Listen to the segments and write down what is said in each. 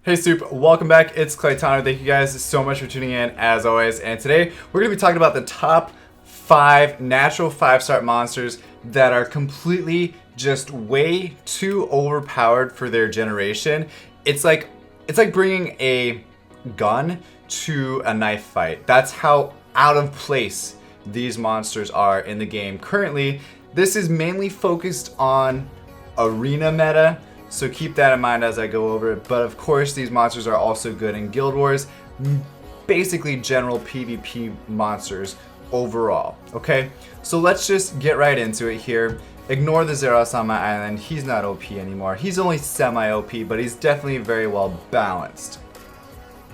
Hey Soup, welcome back. It's Claytano. Thank you guys so much for tuning in as always. And today we're going to be talking about the top 5 natural 5-star monsters that are completely just way too overpowered for their generation. It's like bringing a gun to a knife fight. That's how out of place these monsters are in the game. Currently, this is mainly focused on arena meta. So keep that in mind as I go over it. But of course, these monsters are also good in Guild Wars. Basically, general PvP monsters overall. Okay, so let's just get right into it here. Ignore the Zeros on my island. He's not OP anymore. He's only semi-OP, but he's definitely very well balanced.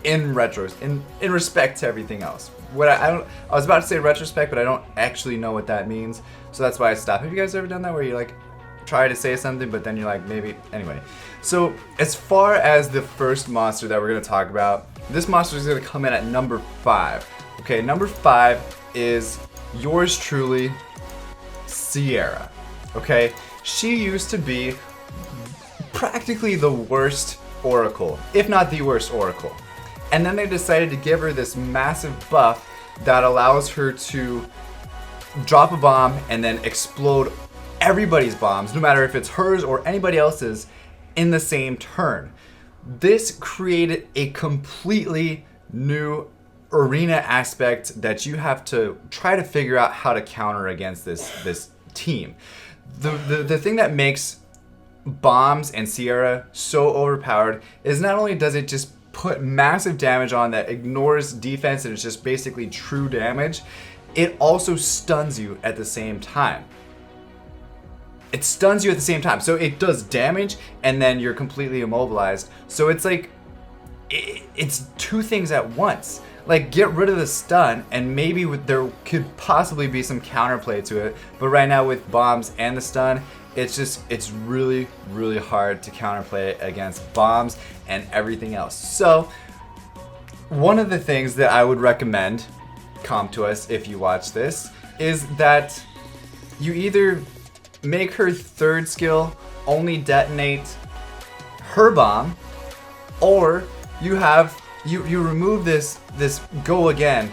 In respect to everything else. I was about to say retrospect, but I don't actually know what that means. So that's why I stopped. Have you guys ever done that where you like try to say something, but then you're like, maybe, anyway. So as far as the first monster that we're going to talk about, this monster is going to come in at number 5. Okay, number 5 is yours truly, Sierra. Okay, she used to be practically the worst Oracle, if not the worst Oracle. And then they decided to give her this massive buff that allows her to drop a bomb and then explode everybody's bombs, no matter if it's hers or anybody else's, in the same turn. This created a completely new arena aspect that you have to try to figure out how to counter against this team. The thing that makes bombs and Sierra so overpowered is not only does it just put massive damage on that ignores defense and it's just basically true damage, it also stuns you at the same time. It stuns you at the same time. So it does damage and then you're completely immobilized. So it's like, it's two things at once. Like, get rid of the stun and maybe there could possibly be some counterplay to it. But right now with bombs and the stun, it's really, really hard to counterplay against bombs and everything else. So one of the things that I would recommend, come to us if you watch this, is that you either make her third skill only detonate her bomb, or you remove this go again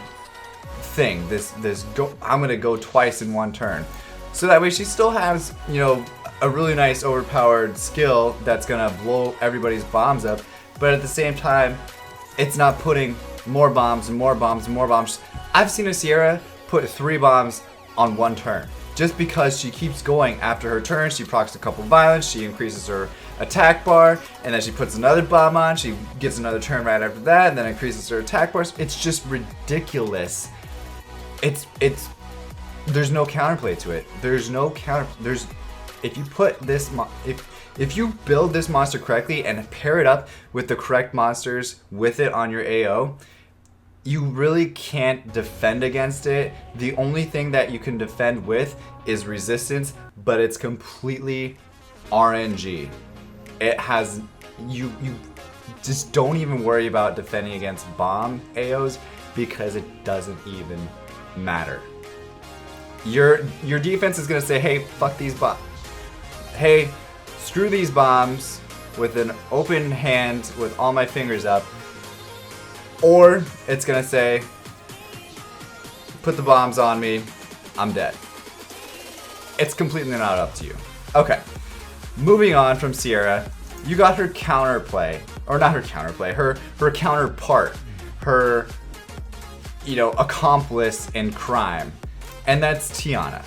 thing, this go, I'm gonna go twice in one turn. So that way she still has, you know, a really nice overpowered skill that's gonna blow everybody's bombs up, but at the same time, it's not putting more bombs and more bombs and more bombs. I've seen a Sierra put 3 bombs on one turn. Just because she keeps going after her turn, she procs a couple violence, she increases her attack bar, and then she puts another bomb on, she gets another turn right after that, and then increases her attack bar. It's just ridiculous. There's no counterplay to it. If you put this, if you build this monster correctly and pair it up with the correct monsters with it on your AO, you really can't defend against it. The only thing that you can defend with is resistance, but it's completely RNG. It has, you just don't even worry about defending against bomb AOs because it doesn't even matter. Your defense is gonna say, hey, fuck these bombs. Hey, screw these bombs with an open hand with all my fingers up. Or it's gonna say, put the bombs on me, I'm dead. It's completely not up to you. Okay, moving on from Sierra, you got her counterplay, or not her counterplay, her counterpart, her, you know, accomplice in crime, and that's Tiana.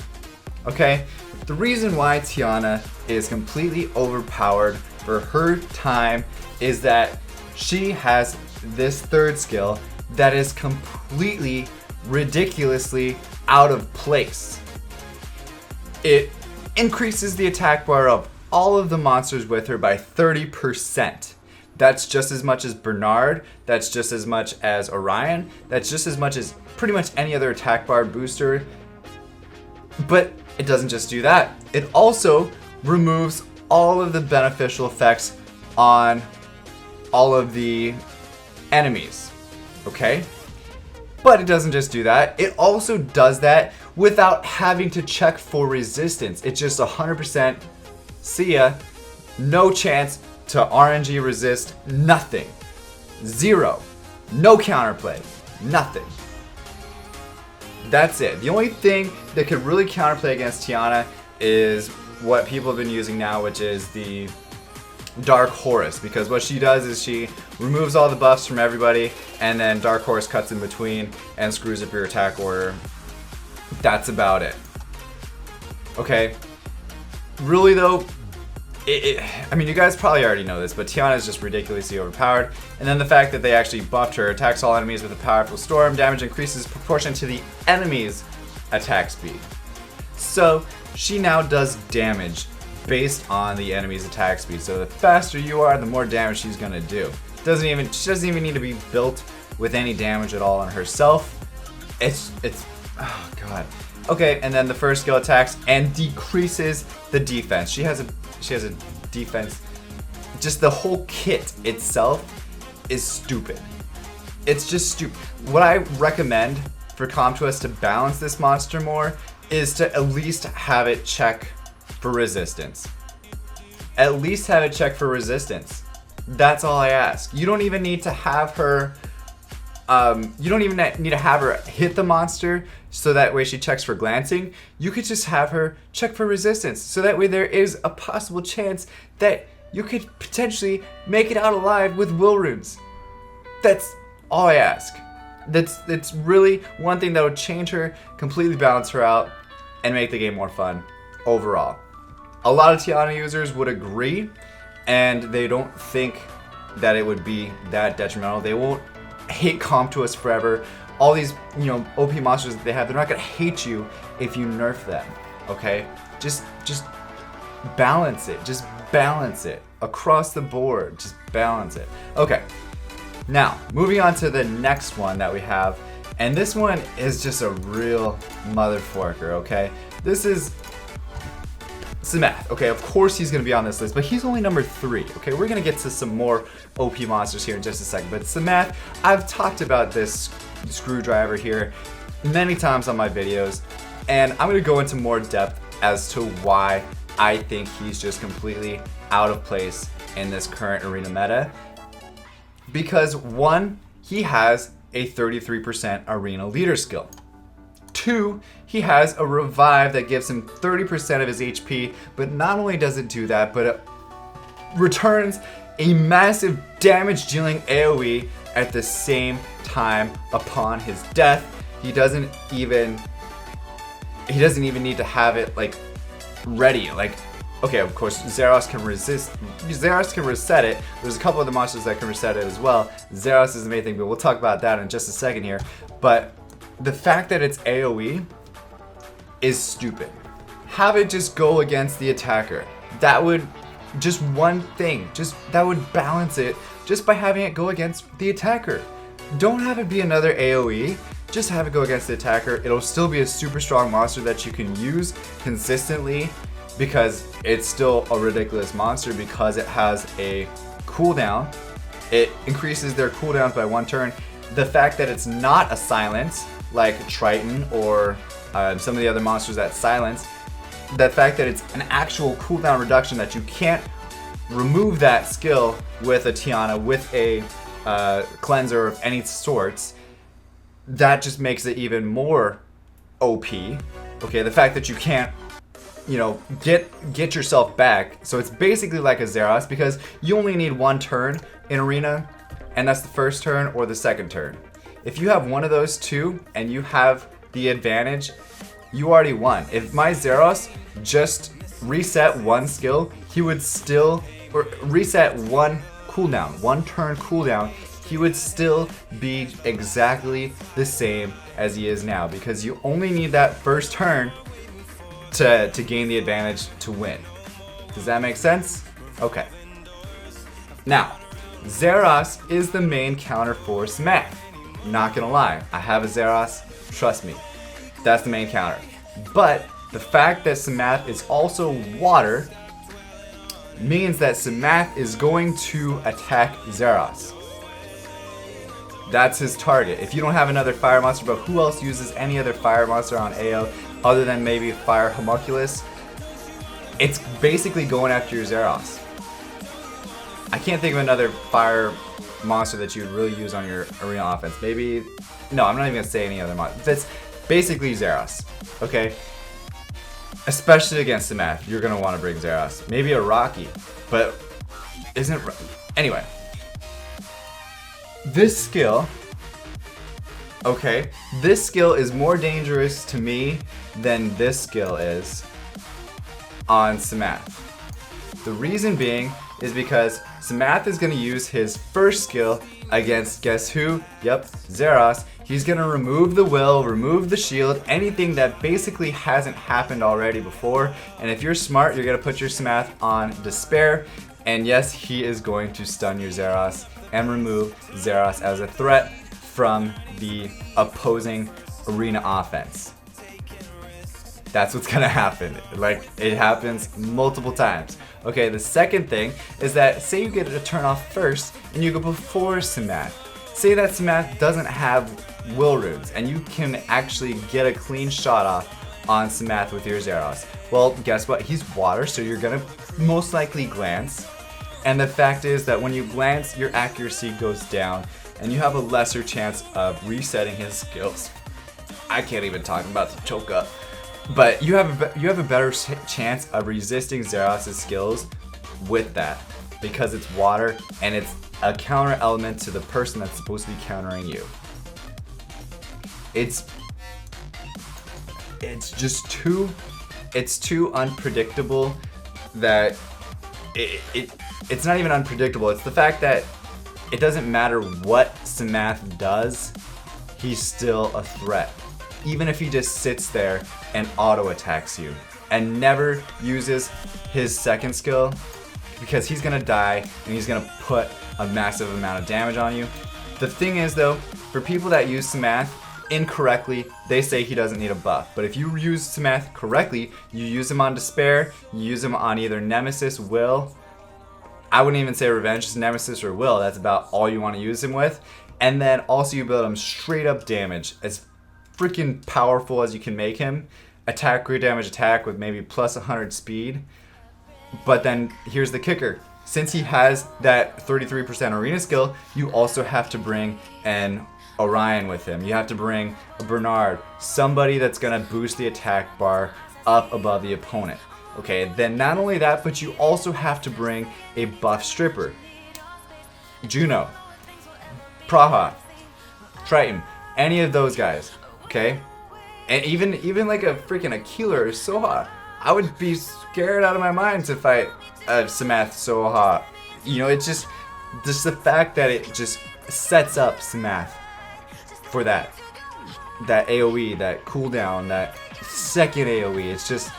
Okay, the reason why Tiana is completely overpowered for her time is that she has this third skill that is completely ridiculously out of place. It increases the attack bar of all of the monsters with her by 30%. That's just as much as Bernard, that's just as much as Orion, that's just as much as pretty much any other attack bar booster. But it doesn't just do that. It also removes all of the beneficial effects on all of the enemies, okay? But it doesn't just do that. It also does that without having to check for resistance. It's just 100% see ya, no chance to RNG resist nothing. Zero. No counterplay. Nothing. That's it. The only thing that could really counterplay against Tiana is what people have been using now, which is the Dark Horus, because what she does is she removes all the buffs from everybody, and then Dark Horus cuts in between and screws up your attack order. That's about it. Okay. Really though, I mean, you guys probably already know this, but Tiana is just ridiculously overpowered. And then the fact that they actually buffed her, attacks all enemies with a powerful storm, damage increases proportion to the enemy's attack speed. So she now does damage based on the enemy's attack speed. So the faster you are, the more damage she's gonna do. She doesn't even need to be built with any damage at all on herself. It's oh god. Okay, and then the first skill attacks and decreases the defense. She has a defense. Just the whole kit itself is stupid. It's just stupid. What I recommend for Comtuous to balance this monster more is to at least have it check for resistance. At least have it check for resistance. That's all I ask. You don't even need to have her you don't even need to have her hit the monster so that way she checks for glancing. You could just have her check for resistance, so that way there is a possible chance that you could potentially make it out alive with will runes. That's all I ask. That's really one thing that would change her, completely balance her out, and make the game more fun overall. A lot of Tiana users would agree, and they don't think that it would be that detrimental. They won't hate Comtuous forever. All these, OP monsters that they have, they're not gonna hate you if you nerf them. Okay? Just balance it. Just balance it across the board. Just balance it. Okay. Now, moving on to the next one that we have, and this one is just a real motherforker. Okay? This is Somatic. Okay, of course he's going to be on this list, but he's only number 3. Okay, we're going to get to some more OP monsters here in just a second. But Somatic, I've talked about this screwdriver here many times on my videos, and I'm going to go into more depth as to why I think he's just completely out of place in this current arena meta. Because 1, he has a 33% arena leader skill. 2, he has a revive that gives him 30% of his HP, but not only does it do that, but it returns a massive damage dealing AoE at the same time upon his death. He doesn't even need to have it like ready. Like, okay, of course Zeros can reset it. There's a couple other monsters that can reset it as well. Zeros is the main thing, but we'll talk about that in just a second here. But the fact that it's AoE is stupid. Have it just go against the attacker. That would, just one thing, that would balance it just by having it go against the attacker. Don't have it be another AoE, just have it go against the attacker. It'll still be a super strong monster that you can use consistently, because it's still a ridiculous monster because it has a cooldown. It increases their cooldowns by 1 turn. The fact that it's not a silence, like Triton or some of the other monsters that silence, the fact that it's an actual cooldown reduction, that you can't remove that skill with a Tiana, with a cleanser of any sorts, that just makes it even more OP. Okay, the fact that you can't, get yourself back. So it's basically like a Zeros, because you only need 1 turn in arena, and that's the first turn or the second turn. If you have one of those two and you have the advantage, you already won. If my Zeros just reset 1 skill, he would still, or reset 1 cooldown, 1 turn cooldown, he would still be exactly the same as he is now, because you only need that first turn to gain the advantage to win. Does that make sense? Okay. Now, Zeros is the main counter for Somatic. Not gonna lie, I have a Zeros, trust me. That's the main counter. But the fact that Somatic is also water means that Somatic is going to attack Zeros. That's his target. If you don't have another fire monster, but who else uses any other fire monster on AO other than maybe Fire Homunculus? It's basically going after your Zeros. I can't think of another fire monster that you would really use on your arena offense. Maybe, no, I'm not even gonna say any other monster. That's basically Zeros, okay? Especially against the math, you're gonna want to bring Zeros. Maybe a Rocky, but isn't, anyway. This skill, okay, this skill is more dangerous to me than this skill is on Somatic. The reason being is because Somatic is going to use his first skill against, guess who? Yep, Zeros. He's going to remove the will, remove the shield, anything that basically hasn't happened already before. And if you're smart, you're going to put your Somatic on Despair. And yes, he is going to stun your Zeros and remove Zeros as a threat from the opposing arena offense. That's what's gonna happen. Like, it happens multiple times. Okay, the second thing is that say you get a turn off first and you go before Somatic. Say that Somatic doesn't have will runes and you can actually get a clean shot off on Somatic with your Zeros. Well, guess what? He's water, so you're gonna most likely glance. And the fact is that when you glance, your accuracy goes down and you have a lesser chance of resetting his skills. I can't even talk about the choke up. But you have a better chance of resisting Zeros' skills with that because it's water and it's a counter element to the person that's supposed to be countering you. It's just too unpredictable that it's not even unpredictable. It's the fact that it doesn't matter what Somatic does, he's still a threat. Even if he just sits there and auto attacks you and never uses his second skill, because he's gonna die and he's gonna put a massive amount of damage on you. The thing is though, for people that use Somatic incorrectly, they say he doesn't need a buff. But if you use Somatic correctly, you use him on Despair, you use him on either Nemesis, Will. I wouldn't even say Revenge, just Nemesis or Will. That's about all you want to use him with. And then also you build him straight up damage. As freaking powerful as you can make him. Attack, crit damage, attack with maybe plus 100 speed. But then here's the kicker. Since he has that 33% arena skill, you also have to bring an Orion with him. You have to bring a Bernard, somebody that's gonna boost the attack bar up above the opponent. Okay, then not only that, but you also have to bring a buff stripper. Juno, Praha, Triton, any of those guys, okay? And even like a freaking Aquila or Soha, I would be scared out of my mind to fight Somatic Soha. You know, it's just the fact that it just sets up Somatic for that AoE, that cooldown, that second AoE. It's just,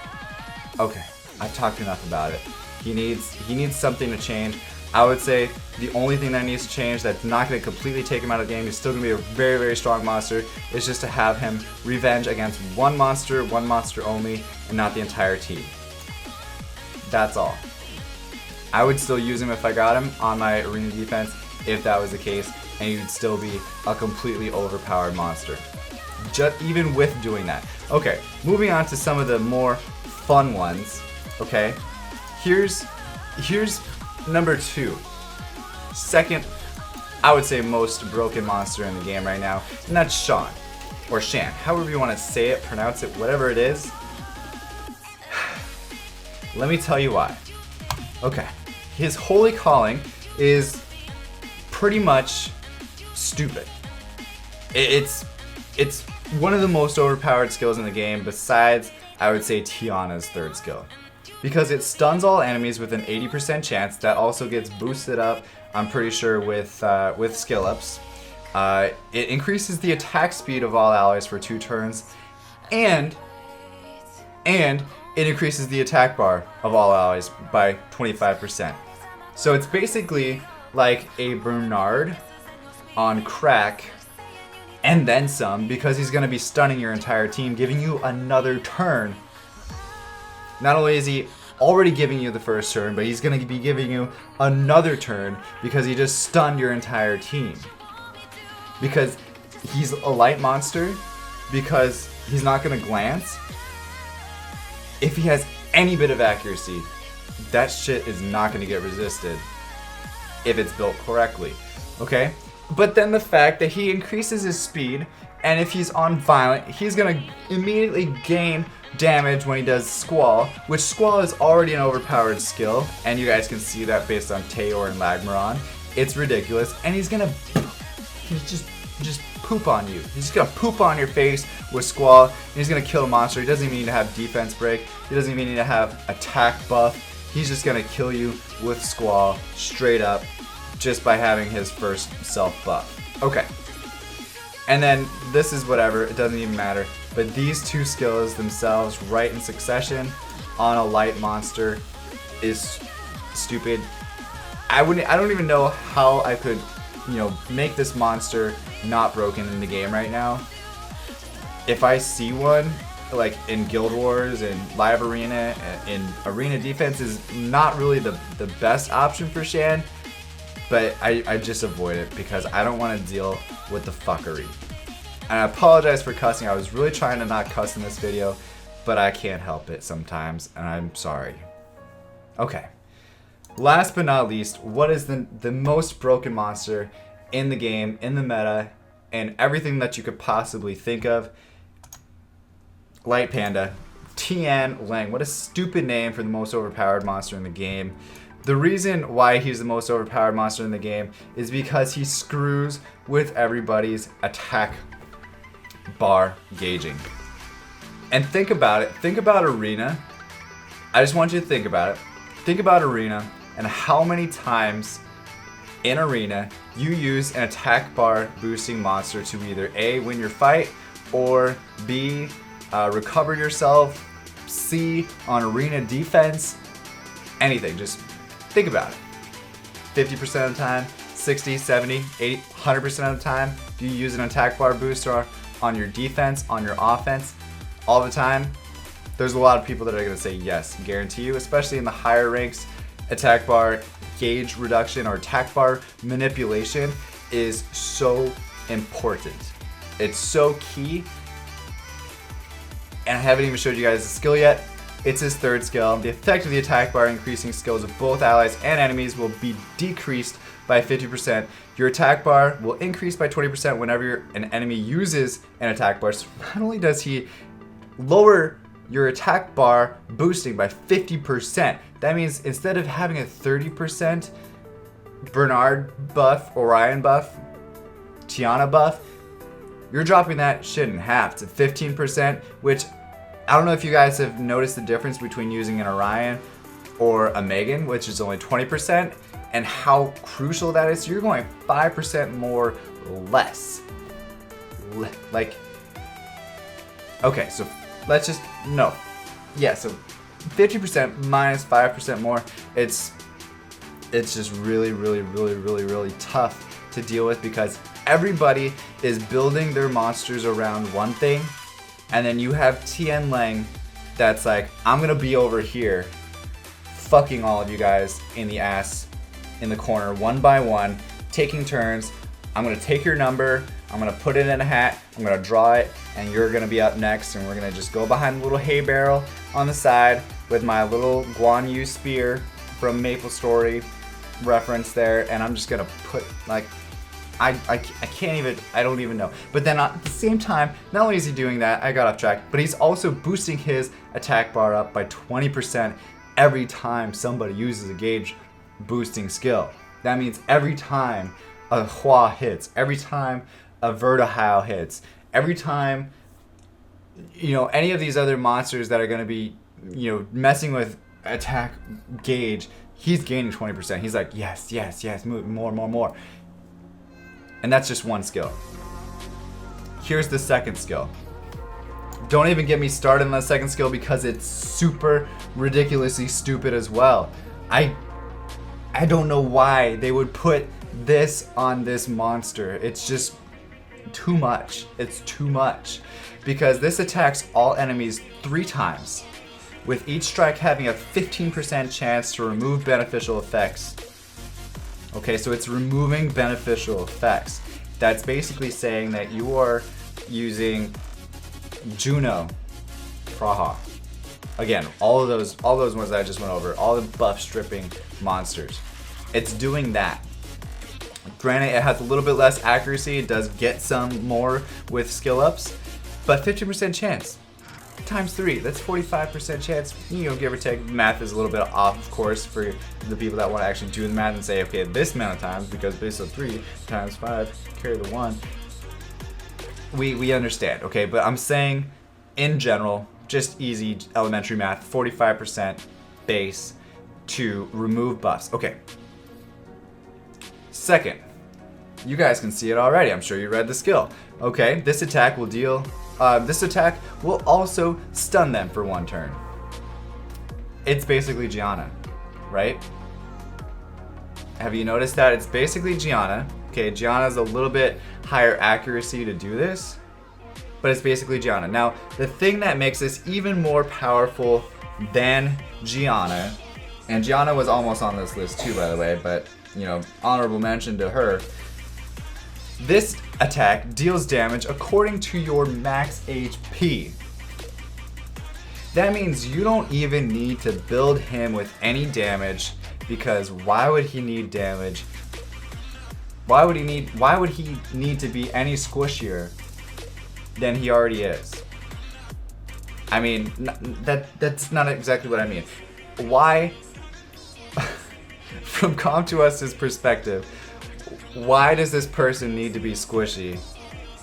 okay, I've talked enough about it. He needs something to change. I would say the only thing that needs to change that's not going to completely take him out of the game, he's still going to be a very, very strong monster, is just to have him revenge against one monster only, and not the entire team. That's all. I would still use him if I got him on my arena defense, if that was the case, and he would still be a completely overpowered monster. Just even with doing that. Okay, moving on to some of the more fun ones. Okay, here's number 2. Second, I would say most broken monster in the game right now, and that's Sean, or Shan, however you want to say it, pronounce it, whatever it is. Let me tell you why. Okay, his holy calling is pretty much stupid. It's one of the most overpowered skills in the game, besides, I would say, Tiana's third skill. Because it stuns all enemies with an 80% chance. That also gets boosted up, I'm pretty sure, with skill ups. It increases the attack speed of all allies for 2 turns, and it increases the attack bar of all allies by 25%. So it's basically like a Bernard on crack, and then some, because he's going to be stunning your entire team, giving you another turn. Not only is he already giving you the first turn, but he's going to be giving you another turn because he just stunned your entire team. Because he's a light monster, because he's not going to glance. If he has any bit of accuracy, that shit is not going to get resisted. if it's built correctly, okay? But then the fact that he increases his speed, and if he's on violent, he's gonna immediately gain damage when he does Squall, which Squall is already an overpowered skill, and you guys can see that based on Taeor and Lagmaron. It's ridiculous, and he's just poop on you. He's just gonna poop on your face with Squall, and he's gonna kill a monster. He doesn't even need to have defense break. He doesn't even need to have attack buff. He's just gonna kill you with Squall straight up just by having his first self buff. Okay. And then this is whatever, it doesn't even matter. But these two skills themselves, right in succession on a light monster, is stupid. I don't even know how I could, make this monster not broken in the game right now. If I see one, like in Guild Wars and Live Arena, in Arena Defense is not really the best option for Shan, but I just avoid it because I don't want to deal with the fuckery. And I apologize for cussing. I was really trying to not cuss in this video, but I can't help it sometimes, and I'm sorry. Okay. Last but not least, what is the most broken monster in the game, in the meta, and everything that you could possibly think of? Light Panda. Tian Lang. What a stupid name for the most overpowered monster in the game. The reason why he's the most overpowered monster in the game is because he screws with everybody's attack bar gauging. And think about it. Think about Arena. I just want you to think about it. Think about Arena and how many times in Arena you use an attack bar boosting monster to either A, win your fight, or B, recover yourself, C, on Arena defense, anything. Just think about it. 50% of the time, 60, 70, 80, 100% of the time, do you use an attack bar booster on your defense, on your offense, all the time? There's a lot of people that are going to say yes, guarantee you, especially in the higher ranks. Attack bar gauge reduction or attack bar manipulation is so important. It's so key. And I haven't even showed you guys the skill yet. It's his third skill. The effect of the attack bar increasing skills of both allies and enemies will be decreased by 50%. Your attack bar will increase by 20% whenever an enemy uses an attack bar. So not only does he lower your attack bar boosting by 50%, that means instead of having a 30% Bernard buff, Orion buff, Tiana buff, you're dropping that shit in half to 15%, which I don't know if you guys have noticed the difference between using an Orion or a Megan, which is only 20%, and how crucial that is. So you're going 5% more less. Like, okay, so let's just, no. Yeah, so 50% minus 5% more, it's just really tough to deal with because everybody is building their monsters around one thing, and then you have Tian Lang that's like, I'm gonna be over here fucking all of you guys in the ass in the corner one by one, taking turns. I'm gonna take your number, I'm gonna put it in a hat, I'm gonna draw it, and you're gonna be up next, and we're gonna just go behind the little hay barrel on the side with my little Guan Yu spear from Maple Story reference there, and I'm just gonna put, like, I can't even, I don't even know. But then at the same time, not only is he doing that, I got off track, but he's also boosting his attack bar up by 20% every time somebody uses a gauge boosting skill. That means every time a Hua hits, every time a Vertihile hits, every time, any of these other monsters that are going to be, messing with attack gauge, he's gaining 20%. He's like, yes, move more. And that's just one skill. Here's the second skill. Don't even get me started on the second skill because it's super ridiculously stupid as well. I don't know why they would put this on this monster. It's just too much. It's too much. Because this attacks all enemies 3 times, with each strike having a 15% chance to remove beneficial effects. Okay, so it's removing beneficial effects. That's basically saying that you are using Juno Praha. Again, all those ones that I just went over, all the buff stripping monsters. It's doing that. Granted, it has a little bit less accuracy. It does get some more with skill ups, but 50% chance times 3, that's 45% chance. You know, give or take. Math is a little bit off, of course, for the people that want to actually do the math and say, okay, this amount of times, because based on 3 times 5, carry the 1. We understand, okay? But I'm saying, in general, just easy elementary math, 45% base to remove buffs. Okay. Second, you guys can see it already. I'm sure you read the skill. Okay, this attack will deal. This attack will also stun them for 1 turn. It's basically Tiana, right? Have you noticed that? It's basically Tiana. Okay, Tiana's a little bit higher accuracy to do this, but it's basically Tiana. Now, the thing that makes this even more powerful than Tiana, and Tiana was almost on this list too, by the way, but, you know, honorable mention to her. This attack deals damage according to your max HP. That means you don't even need to build him with any damage, because why would he need damage? Why would he need to be any squishier than he already is? I mean, that's not exactly what I mean. Why, from Com2Us's perspective, why does this person need to be squishy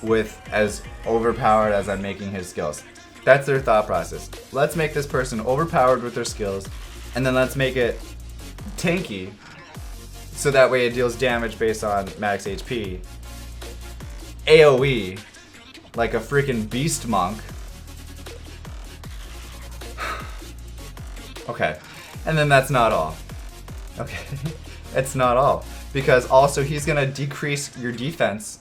with as overpowered as I'm making his skills? That's their thought process. Let's make this person overpowered with their skills, and then let's make it tanky, so that way it deals damage based on max HP. AoE, like a freaking beast monk. Okay, and then that's not all. Okay, it's not all. Because also he's gonna decrease your defense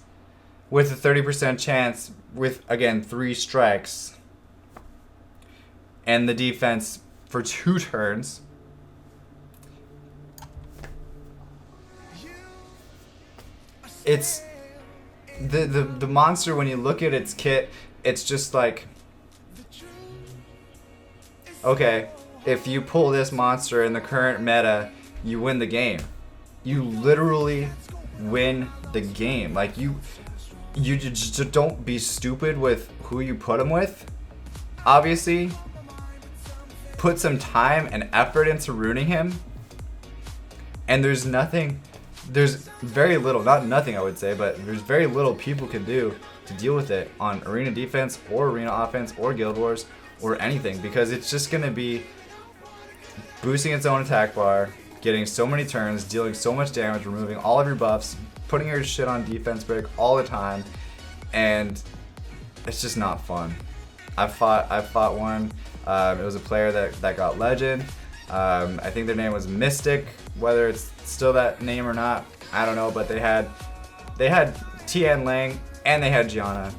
with a 30% chance with, again, 3 strikes. And the defense for 2 turns. It's the monster, when you look at its kit, it's just like, okay, if you pull this monster in the current meta, you win the game. You literally win the game. Like, you just don't be stupid with who you put him with. Obviously, put some time and effort into ruining him. And there's very little, not nothing I would say, but there's very little people can do to deal with it on arena defense or arena offense or guild wars or anything, because it's just going to be boosting its own attack bar, getting so many turns, dealing so much damage, removing all of your buffs, putting your shit on defense break all the time, and it's just not fun. I've fought one. It was a player that got legend. I think their name was Mystic. Whether it's still that name or not, I don't know. But they had Tian Lang and they had Tiana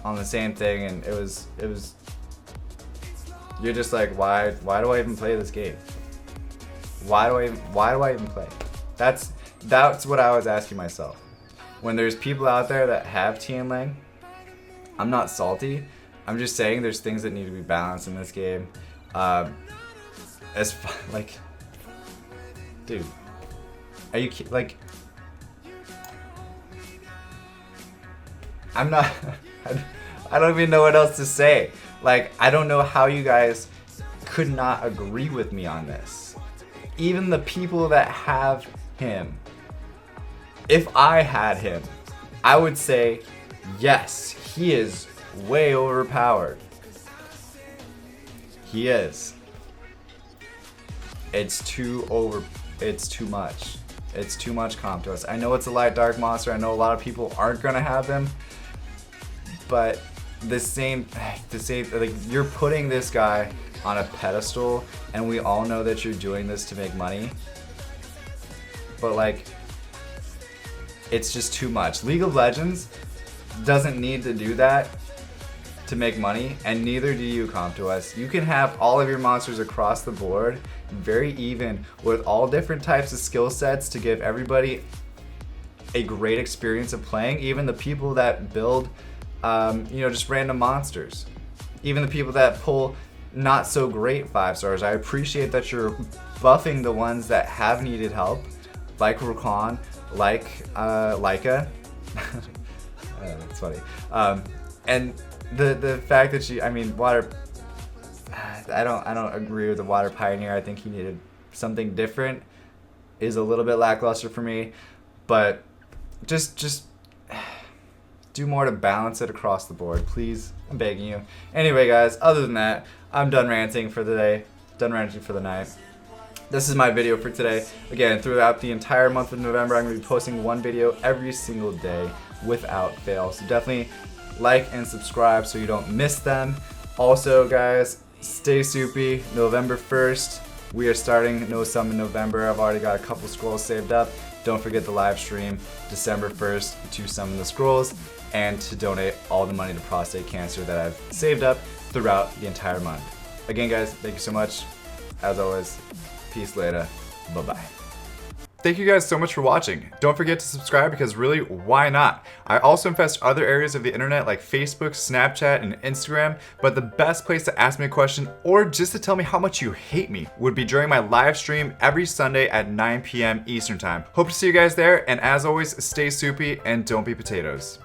on the same thing, and it was. You're just like, why do I even play this game? Why do I even play? That's what I was asking myself. When there's people out there that have Tian Lang, I'm not salty. I'm just saying there's things that need to be balanced in this game. Like, dude, are you like? I'm not. I don't even know what else to say. Like, I don't know how you guys could not agree with me on this. Even the people that have him. If I had him, I would say, yes, he is way overpowered. He is. It's too much. It's too much Com2Us. I know it's a light dark monster. I know a lot of people aren't gonna have him, but the same, like, you're putting this guy on a pedestal, and we all know that you're doing this to make money. But like, it's just too much. League of Legends doesn't need to do that to make money, and neither do you, Com2Us. You can have all of your monsters across the board, very even, with all different types of skill sets to give everybody a great experience of playing. Even the people that build, just random monsters. Even the people that pull not so great 5 stars. I appreciate that you're buffing the ones that have needed help, like Rakan Leica. That's funny. And the fact that she, I mean, water. I don't agree with the water pioneer. I think he needed something different. Is a little bit lackluster for me, but just do more to balance it across the board, please. I'm begging you. Anyway, guys, other than that, I'm done ranting for the day. Done ranting for the night. This is my video for today. Again, throughout the entire month of November, I'm going to be posting one video every single day without fail. So definitely like and subscribe so you don't miss them. Also, guys, stay soupy. November 1st, we are starting No Sum in November. I've already got a couple scrolls saved up. Don't forget the live stream December 1st to summon the scrolls and to donate all the money to prostate cancer that I've saved up throughout the entire month. Again, guys, thank you so much. As always, peace later. Bye-bye. Thank you guys so much for watching. Don't forget to subscribe because really, why not? I also infest other areas of the internet like Facebook, Snapchat, and Instagram, but the best place to ask me a question or just to tell me how much you hate me would be during my live stream every Sunday at 9 p.m. Eastern Time. Hope to see you guys there, and as always, stay soupy and don't be potatoes.